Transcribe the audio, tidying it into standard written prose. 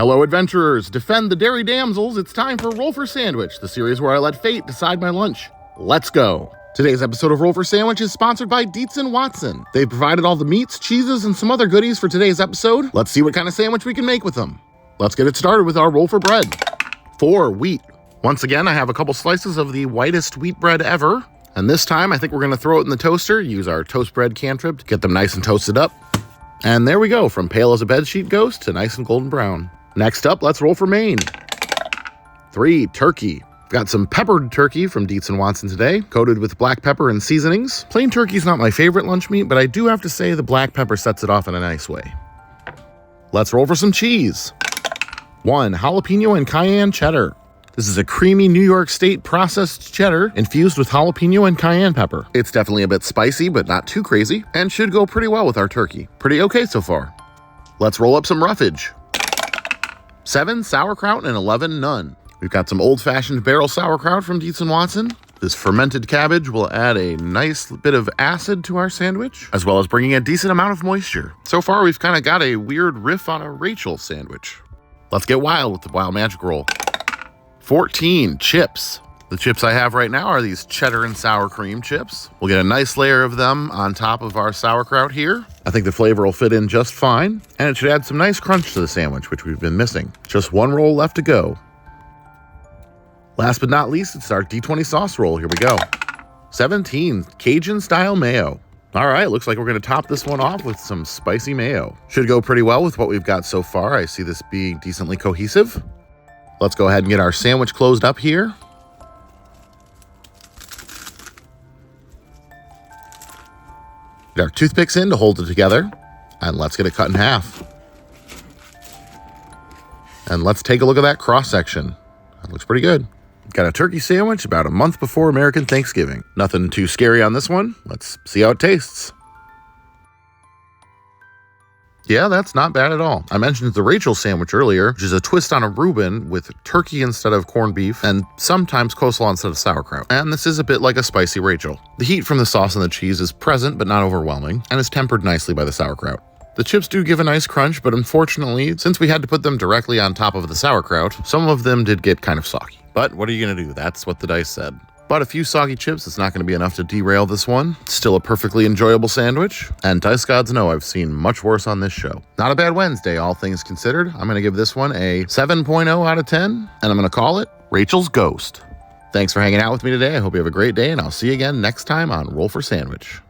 Hello adventurers, defend the dairy damsels, it's time for Roll for Sandwich, the series where I let fate decide my lunch. Let's go! Today's episode of Roll for Sandwich is sponsored by Dietz & Watson. They've provided all the meats, cheeses, and some other goodies for today's episode. Let's see what kind of sandwich we can make with them. Let's get it started with our roll for bread. 4 wheat. Once again, I have a couple slices of the whitest wheat bread ever. And this time, I think we're gonna throw it in the toaster, use our toast bread cantrip to get them nice and toasted up. And there we go, from pale as a bedsheet ghost to nice and golden brown. Next up, let's roll for Maine. 3 turkey. Got some peppered turkey from Dietz & Watson today, coated with black pepper and seasonings. Plain turkey's not my favorite lunch meat, but I do have to say the black pepper sets it off in a nice way. Let's roll for some cheese. 1 jalapeno and cayenne cheddar. This is a creamy New York State processed cheddar infused with jalapeno and cayenne pepper. It's definitely a bit spicy, but not too crazy, and should go pretty well with our turkey. Pretty okay so far. Let's roll up some roughage. 7 sauerkraut and 11 none. We've got some old-fashioned barrel sauerkraut from Dietz & Watson. This fermented cabbage will add a nice bit of acid to our sandwich, as well as bringing a decent amount of moisture. So far, we've kind of got a weird riff on a Rachel sandwich. Let's get wild with the Wild Magic Roll. 14 chips. The chips I have right now are these cheddar and sour cream chips. We'll get a nice layer of them on top of our sauerkraut here. I think the flavor will fit in just fine, and it should add some nice crunch to the sandwich, which we've been missing. Just 1 roll left to go. Last but not least, it's our D20 sauce roll. Here we go. 17 Cajun-style mayo. All right, looks like we're going to top this one off with some spicy mayo. Should go pretty well with what we've got so far. I see this being decently cohesive. Let's go ahead and get our sandwich closed up here. Get our toothpicks in to hold it together, and let's get it cut in half. And let's take a look at that cross-section. That looks pretty good. Got a turkey sandwich about a month before American Thanksgiving. Nothing too scary on this one. Let's see how it tastes. Yeah, that's not bad at all. I mentioned the Rachel sandwich earlier, which is a twist on a Reuben with turkey instead of corned beef and sometimes coleslaw instead of sauerkraut. And this is a bit like a spicy Rachel. The heat from the sauce and the cheese is present but not overwhelming and is tempered nicely by the sauerkraut. The chips do give a nice crunch, but unfortunately, since we had to put them directly on top of the sauerkraut, some of them did get kind of soggy. But what are you gonna do? That's what the dice said. But a few soggy chips, it's not going to be enough to derail this one. It's still a perfectly enjoyable sandwich, and dice gods know I've seen much worse on this show. Not a bad Wednesday, all things considered. I'm going to give this one a 7.0 out of 10, and I'm going to call it Rachel's Ghost. Thanks for hanging out with me today. I hope you have a great day, and I'll see you again next time on Roll for Sandwich.